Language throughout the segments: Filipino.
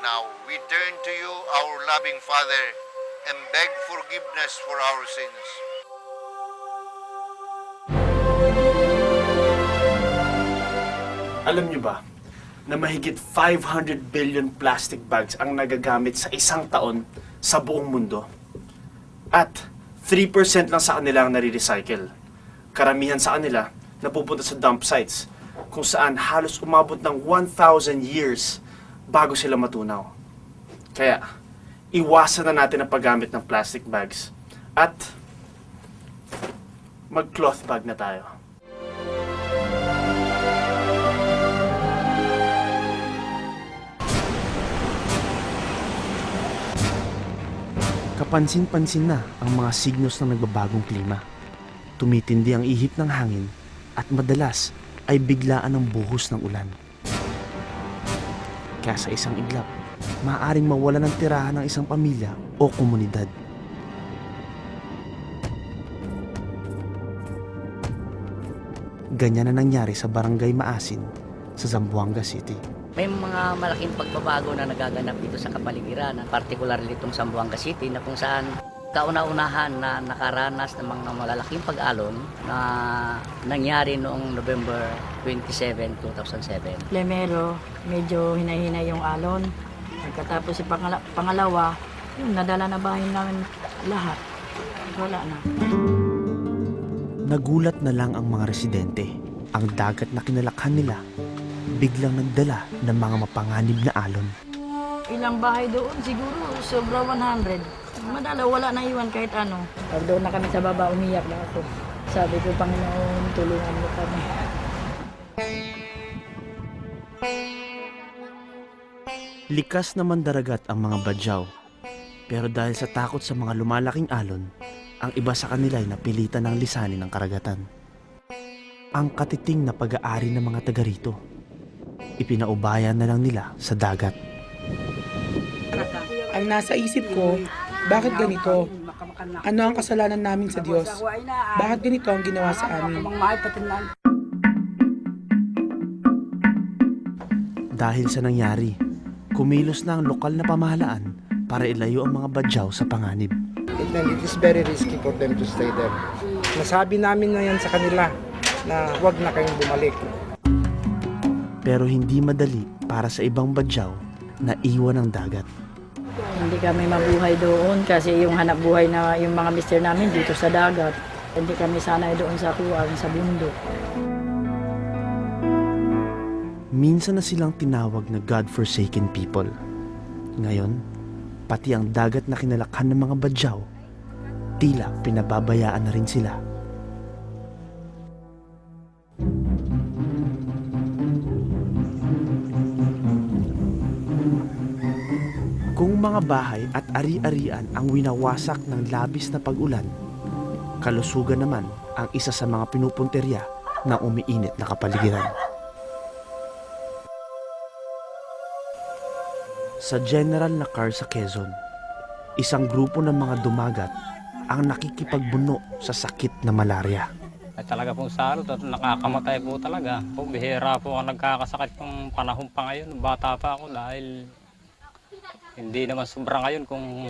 now we turn to you, our loving Father, and beg forgiveness for our sins. Alam niyo ba na mahigit 500 billion plastic bags ang nagagamit sa isang taon sa buong mundo? At 3% lang sa kanila ang nare-recycle. Karamihan sa kanila napupunta sa dump sites kung saan halos umabot ng 1,000 years bago sila matunaw. Kaya, iwasan na natin ang paggamit ng plastic bags at mag-cloth bag na tayo. Kapansin-pansin na ang mga signos ng nagbabagong klima. Tumitindi ang ihip ng hangin at madalas ay biglaan ang buhos ng ulan. Kaya sa isang iglap, maaaring mawala ng tirahan ng isang pamilya o komunidad. Ganyan na nangyari sa Barangay Maasin sa Zamboanga City. May mga malaking pagbabago na nagaganap dito sa kapaligiran, particularly itong Zamboanga City na kung saan kauna-unahan na nakaranas ng mga malalaking pag-alon na nangyari noong November 27, 2007. Primero, medyo hinay-hinay yung alon. Pagkatapos pangalawa, yung nadala na bahay namin lahat. Wala na. Nagulat na lang ang mga residente. Ang dagat na kinalakhan nila biglang nagdala ng mga mapanganib na alon. Ilang bahay doon, siguro sobra 100. Madala, wala na iwan kahit ano. Pag doon na kami sa baba, umiyak na ako. Sabi ko, Panginoon, tulungan mo kami. Likas naman daragat ang mga badyaw. Pero dahil sa takot sa mga lumalaking alon, ang iba sa kanila ay napilitan ng lisanin ng karagatan. Ang katiting na pag-aari ng mga taga rito, ipinaubayan na lang nila sa dagat. Ang nasa isip ko, bakit ganito? Ano ang kasalanan namin sa Diyos? Bakit ganito ang ginawa sa amin? Dahil sa nangyari, kumilos na ang lokal na pamahalaan para ilayo ang mga badyaw sa panganib. It is very risky for them to stay there. Nasabi namin na yan sa kanila na huwag na kayong bumalik. Pero hindi madali para sa ibang badyaw na iwan ng dagat. Hindi kami mabuhay doon kasi yung hanap buhay na yung mga mister namin dito sa dagat. Hindi kami sanay doon sa kuwang, sa bundok. Minsan na silang tinawag na God-forsaken people. Ngayon, pati ang dagat na kinalakhan ng mga badyaw, tila pinababayaan na rin sila. Kung mga bahay at ari-arian ang winawasak ng labis na pag-ulan, kalusugan naman ang isa sa mga pinupunterya ng umiinit na kapaligiran. Sa General Nakar sa Quezon, isang grupo ng mga dumagat ang nakikipagbuno sa sakit na malaria. Ay talaga pong salot at nakakamatay po talaga. Po, bihira po ang nagkakasakit ng panahon pa ngayon. Bata pa ako dahil hindi naman sobra ngayon kung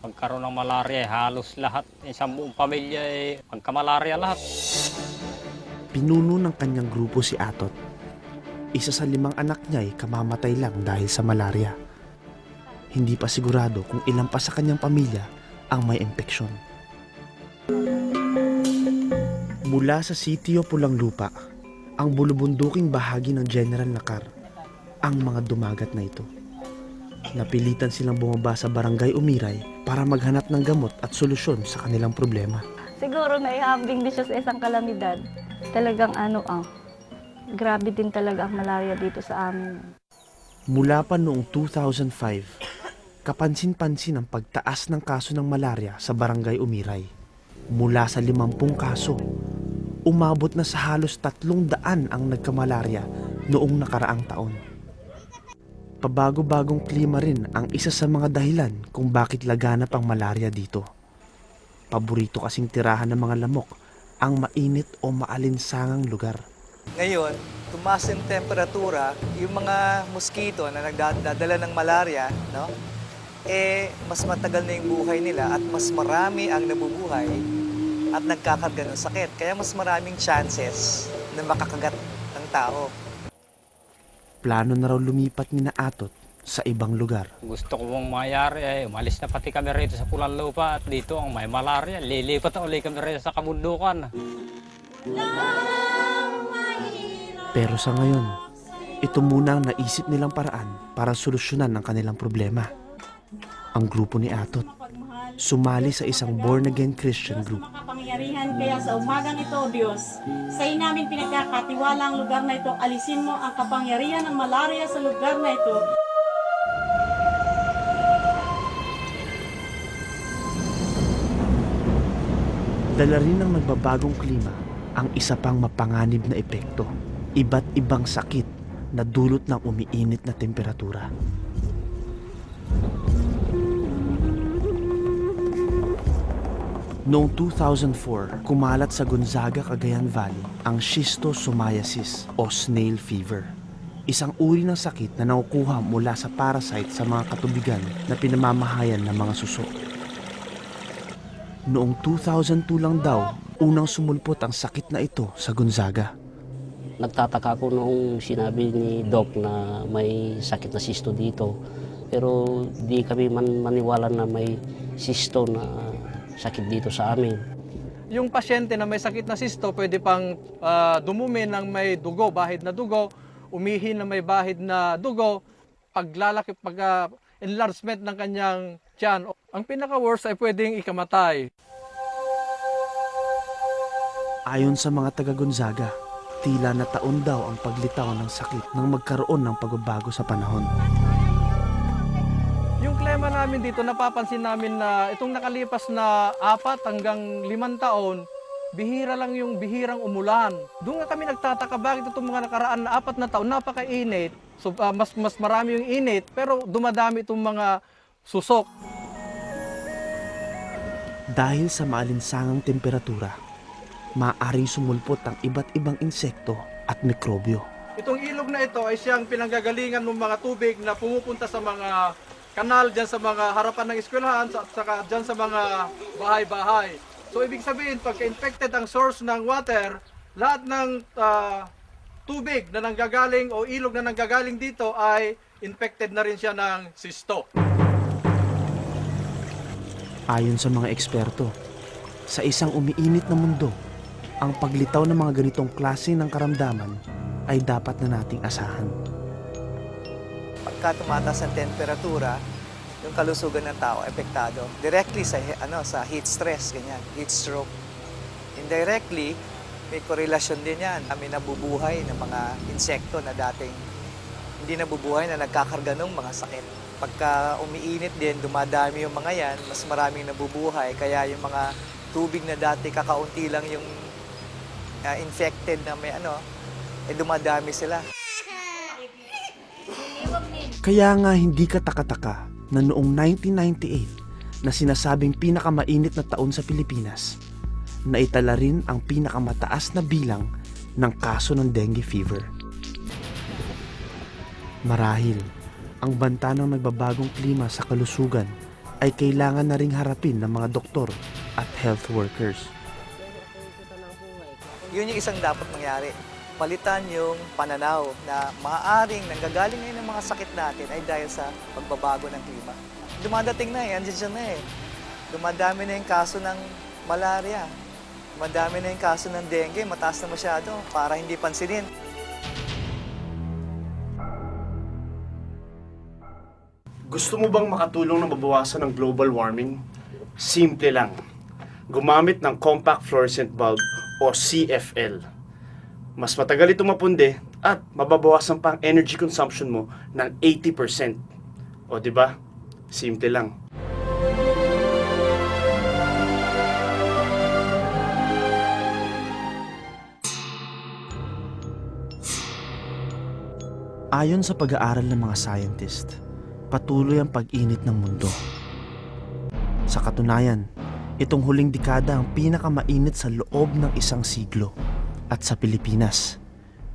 magkaroon ng malaria. Halos lahat, isang buong pamilya ay magkamalarya lahat. Pinuno ng kanyang grupo si Atot. Isa sa 5 anak niya ay kamamatay lang dahil sa malaria. Hindi pa sigurado kung ilan pa sa kanyang pamilya ang may impeksyon. Mula sa sitio Pulang Lupa, ang bulubunduking bahagi ng General Nakar, ang mga dumagat na ito. Napilitan silang bumaba sa Barangay Umiray para maghanap ng gamot at solusyon sa kanilang problema. Siguro naihambing din siya sa isang kalamidad. Talagang grabe din talaga ang malaria dito sa amin. Mula pa noong 2005, kapansin-pansin ang pagtaas ng kaso ng malaria sa Barangay Umiray. Mula sa 50 kaso, umabot na sa halos 300 ang nagkamalarya noong nakaraang taon. Pabago-bagong klima rin ang isa sa mga dahilan kung bakit laganap ang malaria dito. Paborito kasing tirahan ng mga lamok ang mainit o maalinsangang lugar. Ngayon, tumaas yung temperatura, yung mga mosquito na nagdadala ng malaria, no? Mas matagal na yung buhay nila at mas marami ang nabubuhay at nagkakarga ng sakit. Kaya mas maraming chances na makakagat ng tao. Plano na raw lumipat ni na Atot sa ibang lugar. Gusto ko pong mayari umalis na pati kami rito sa Pulang Lupa at dito ang may malaria. Lilipat na ulit kami rito sa kabundukan. Pero sa ngayon, ito muna ang naisip nilang paraan para solusyonan ang kanilang problema. Ang grupo ni Atot, sumali sa isang born-again Christian group. Makapangyarihan kaya sa umagang ito, Diyos, sa namin pinagkakatiwala ang lugar na ito, alisin mo ang kapangyarihan ng malaria sa lugar na ito. Dala rin ng nagbabagong klima ang isa pang mapanganib na epekto. Iba't ibang sakit na dulot ng umiinit na temperatura. Noong 2004, kumalat sa Gonzaga, Cagayan Valley ang schistosomiasis o snail fever. Isang uri ng sakit na nakukuha mula sa parasite sa mga katubigan na pinamamahayan ng mga suso. Noong 2002 lang daw, unang sumulpot ang sakit na ito sa Gonzaga. Nagtataka ko noong sinabi ni Doc na may sakit na sisto dito. Pero di kami maniwala na may sisto na sakit dito sa amin. Yung pasyente na may sakit na sisto, pwede pang dumumi ng may dugo, bahid na dugo, umihi na may bahid na dugo, paglalaki, enlargement ng kanyang tiyan. Ang pinaka-worst ay pwedeng ikamatay. Ayon sa mga taga Gonzaga, tila na taon daw ang paglitaw ng sakit nang magkaroon ng pagbabago sa panahon. Yung klema namin dito, napapansin namin na itong nakalipas na 4 hanggang 5 taon, bihira lang yung bihirang umulan. Doon nga kami nagtataka bakit itong mga nakaraan na 4 na taon, napakainit. So mas marami yung init, pero dumadami itong mga susok. Dahil sa maalinsangang temperatura, maaaring sumulpot ang iba't ibang insekto at mikrobyo. Itong ilog na ito ay siyang pinanggagalingan ng mga tubig na pumupunta sa mga kanal dyan sa mga harapan ng eskwelahan at saka dyan sa mga bahay-bahay. So ibig sabihin, pagka-infected ang source ng water, lahat ng tubig na nanggagaling o ilog na nanggagaling dito ay infected na rin siya ng sisto. Ayon sa mga eksperto, sa isang umiinit na mundo, ang paglitaw ng mga ganitong klase ng karamdaman ay dapat na nating asahan. Pagka tumataas ang temperatura, yung kalusugan ng tao apektado. Directly sa heat stress, ganyan, heat stroke. Indirectly, may korelasyon din yan. Kami nabubuhay ng mga insekto na dating hindi nabubuhay na nagkakarga ng mga sakit. Pagka umiinit din, dumadami yung mga yan, mas maraming nabubuhay. Kaya yung mga tubig na dati kakaunti lang yung infected na may dumadami sila. Kaya nga hindi kataka-taka na noong 1998 na sinasabing pinakamainit na taon sa Pilipinas, naitala rin ang pinakamataas na bilang ng kaso ng dengue fever. Marahil, ang banta ng nagbabagong klima sa kalusugan ay kailangan na ring harapin ng mga doktor at health workers. Yun yung isang dapat mangyari. Palitan yung pananaw na maaaring nanggagaling ngayon ng mga sakit natin ay dahil sa pagbabago ng klima. Dumadating na andiyan siya na Dumadami na yung kaso ng malaria. Dumadami na yung kaso ng dengue, mataas na masyado para hindi pansinin. Gusto mo bang makatulong na mabawasan ng global warming? Simple lang. Gumamit ng Compact Fluorescent Bulb o CFL. Mas matagal ito mapundi at mababawasan pa ang energy consumption mo ng 80%. O di ba? Simple lang. Ayon sa pag-aaral ng mga scientist, patuloy ang pag-init ng mundo. Sa katunayan, itong huling dekada ang pinakamainit sa loob ng isang siglo. At sa Pilipinas,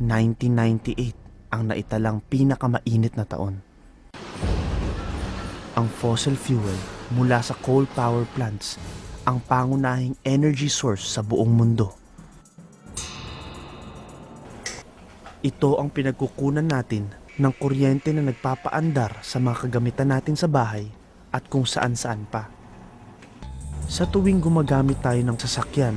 1998 ang naitalang pinakamainit na taon. Ang fossil fuel mula sa coal power plants ang pangunahing energy source sa buong mundo. Ito ang pinagkukunan natin ng kuryente na nagpapaandar sa mga kagamitan natin sa bahay at kung saan-saan pa. Sa tuwing gumagamit tayo ng sasakyan,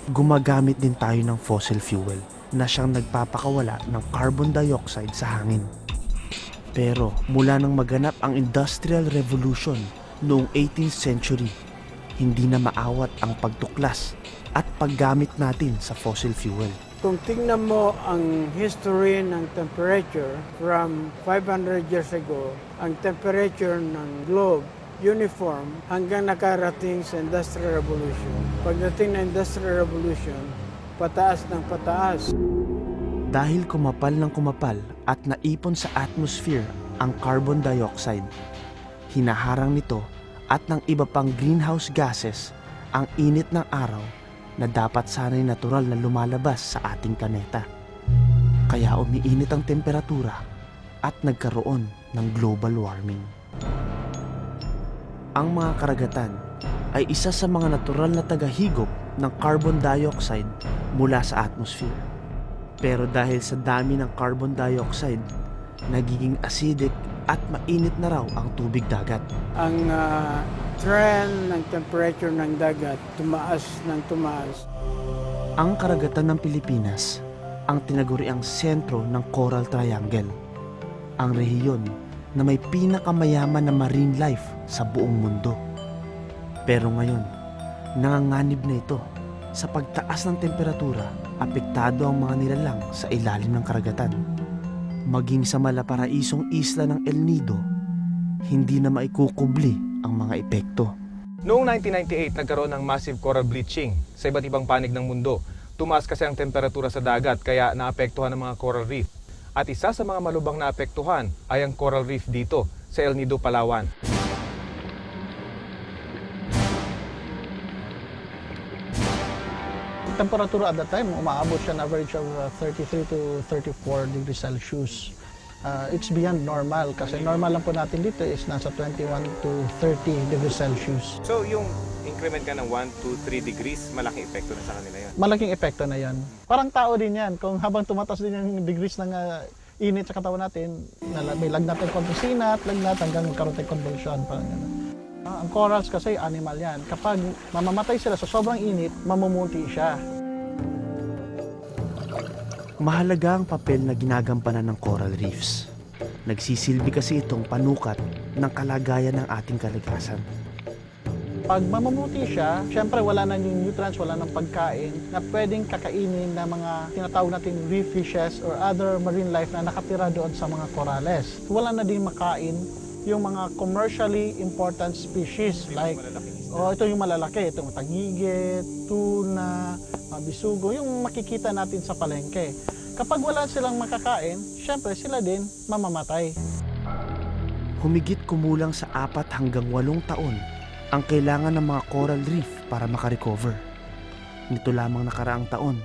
gumagamit din tayo ng fossil fuel na siyang nagpapakawala ng carbon dioxide sa hangin. Pero mula nang maganap ang Industrial Revolution noong 18th century, hindi na maawat ang pagtuklas at paggamit natin sa fossil fuel. Kung tingnan mo ang history ng temperature from 500 years ago, ang temperature ng globe uniform hanggang nakarating sa Industrial Revolution. Pagdating ng Industrial Revolution, pataas ng pataas. Dahil kumapal ng kumapal at naipon sa atmosphere ang carbon dioxide, hinaharang nito at ng iba pang greenhouse gases ang init ng araw na dapat sana'y natural na lumalabas sa ating planeta. Kaya umiinit ang temperatura at nagkaroon ng global warming. Ang mga karagatan ay isa sa mga natural na tagahigop ng carbon dioxide mula sa atmosphere. Pero dahil sa dami ng carbon dioxide, nagiging acidic at mainit na raw ang tubig dagat. Ang trend ng temperature ng dagat tumaas ng tumaas. Ang karagatan ng Pilipinas ang tinaguriang sentro ng Coral Triangle, ang rehiyon na may pinakamayaman na marine life sa buong mundo. Pero ngayon, nanganganib na ito. Sa pagtaas ng temperatura, apektado ang mga nilalang sa ilalim ng karagatan. Maging sa malaparaisong isla ng El Nido, hindi na maikukubli ang mga epekto. Noong 1998, nagkaroon ng massive coral bleaching sa iba't ibang panig ng mundo. Tumaas kasi ang temperatura sa dagat kaya naapektuhan ang mga coral reef. At isa sa mga malubhang naapektuhan ay ang coral reef dito sa El Nido, Palawan. Temperatura at that time, umaabot siya na average of 33 to 34 degrees Celsius. It's beyond normal kasi normal lang po natin dito is nasa 21 to 30 degrees Celsius. So yung increment ka ng 1 to 3 degrees, malaking epekto na sa kanila yun? Malaking epekto na yan. Parang tao din yan. Kung habang tumatas din yung degrees ng init sa katawan natin, may lagnat ng konting sinat, lagnat hanggang magkaroon tayo convulsion. Parang gano'n. Ang corals kasi animal yan. Kapag mamamatay sila sa sobrang init, mamumuti siya. Mahalaga ang papel na ginagampanan ng coral reefs. Nagsisilbi kasi itong panukat ng kalagayan ng ating kalikasan. Pag mamumuti siya, syempre wala na yung nutrients, wala nang pagkain na pwedeng kakainin ng mga tinatawag nating reef fishes or other marine life na nakatira doon sa mga corales. Wala na din makain yung mga commercially important species like ito yung malalaki, itong tagigit, tuna, bisugo, yung makikita natin sa palengke. Kapag wala silang makakain, syempre sila din mamamatay. Humigit kumulang sa 4 hanggang 8 taon ang kailangan ng mga coral reef para makarecover. Nito lamang nakaraang taon,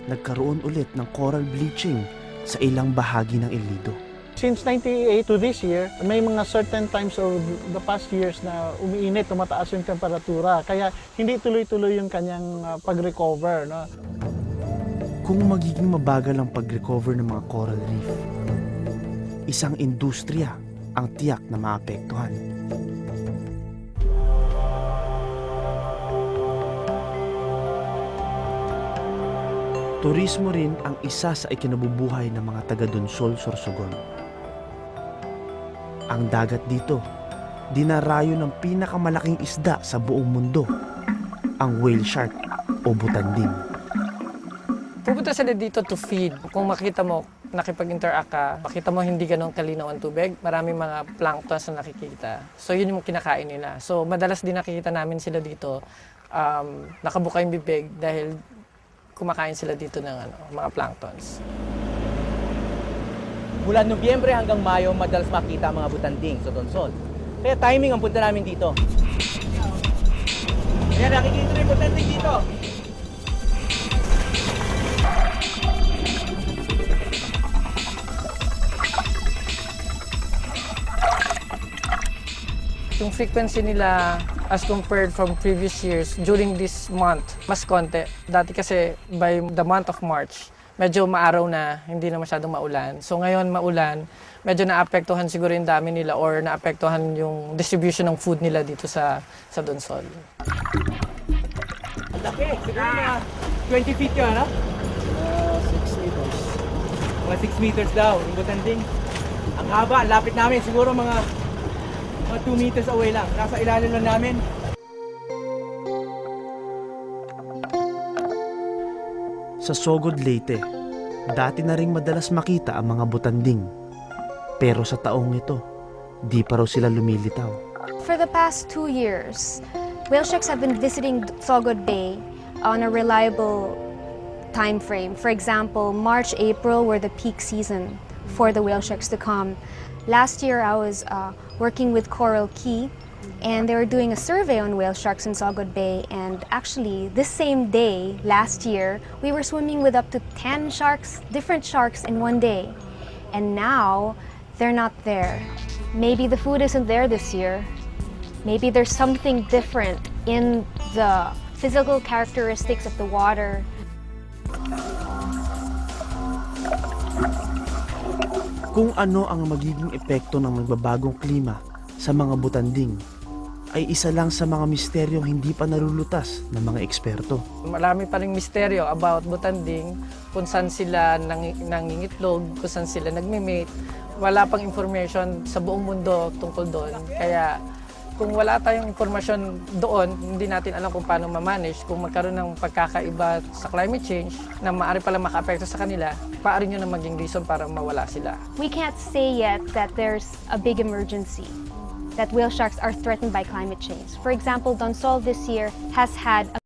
nagkaroon ulit ng coral bleaching sa ilang bahagi ng El Nido. Since 1998 to this year, may mga certain times of the past years na umiinit, tumataas yung temperatura. Kaya hindi tuloy-tuloy yung kanyang pag-recover. No? Kung magiging mabagal ang pag-recover ng mga coral reef, isang industriya ang tiyak na maapektuhan. Turismo rin ang isa sa ikinabubuhay ng mga taga-Donsol, Sorsogon. Ang dagat dito, dinarayo ng pinakamalaking isda sa buong mundo, ang whale shark o butanding. Pupunta sila dito to feed. Kung makita mo, nakipag-interact ka, makita mo hindi ganun kalinaw ang tubig, maraming mga planktons na nakikita. So yun yung kinakain nila. So madalas din nakikita namin sila dito, nakabuka yung bibig dahil kumakain sila dito ng mga planktons. Mula Nobyembre hanggang Mayo, madalas makita ang mga butanding sa Donsol. Kaya timing ang punta namin dito. Kaya nakikita rin butanding dito. Yung frequency nila as compared from previous years during this month, mas konti. Dati kasi by the month of March, medyo maaraw na, hindi na masyadong maulan. So ngayon maulan, medyo naapektuhan siguro yung dami nila or naapektuhan yung distribution ng food nila dito sa Donsol. Laki, siguro mga 20 feet yun, ano? 6 meters. Mga 6 meters daw, yung Butanding. Ang haba, ang lapit namin, siguro mga 2 meters away lang. Nasa ilalim lang namin. Sa Sogod, Leyte, dati na ring madalas makita ang mga butanding. Pero sa taong ito, di pa raw sila lumilitaw. For the past 2 years, whale sharks have been visiting Sogod Bay on a reliable time frame. For example, March, April were the peak season for the whale sharks to come. Last year, I was working with Coral Key, and they were doing a survey on whale sharks in Sogod Bay. And actually, this same day, last year, we were swimming with up to 10 sharks, different sharks in one day. And now, they're not there. Maybe the food isn't there this year. Maybe there's something different in the physical characteristics of the water. Kung ano ang magiging epekto ng nagbabagong klima sa mga butanding ay isa lang sa mga misteryong hindi pa narulutas ng mga eksperto. Marami pa ring misteryo about butanding, kung saan sila nangingitlog, kung saan sila nagme-mate. Wala pang information sa buong mundo tungkol doon. Kaya kung wala tayong impormasyon doon, hindi natin alam kung paano ma-manage. Kung magkaroon ng pagkakaiba sa climate change na maaari pala maka-apekto sa kanila, maaari nyo na maging reason para mawala sila. We can't say yet that there's a big emergency, that whale sharks are threatened by climate change. For example, Donsol this year has had a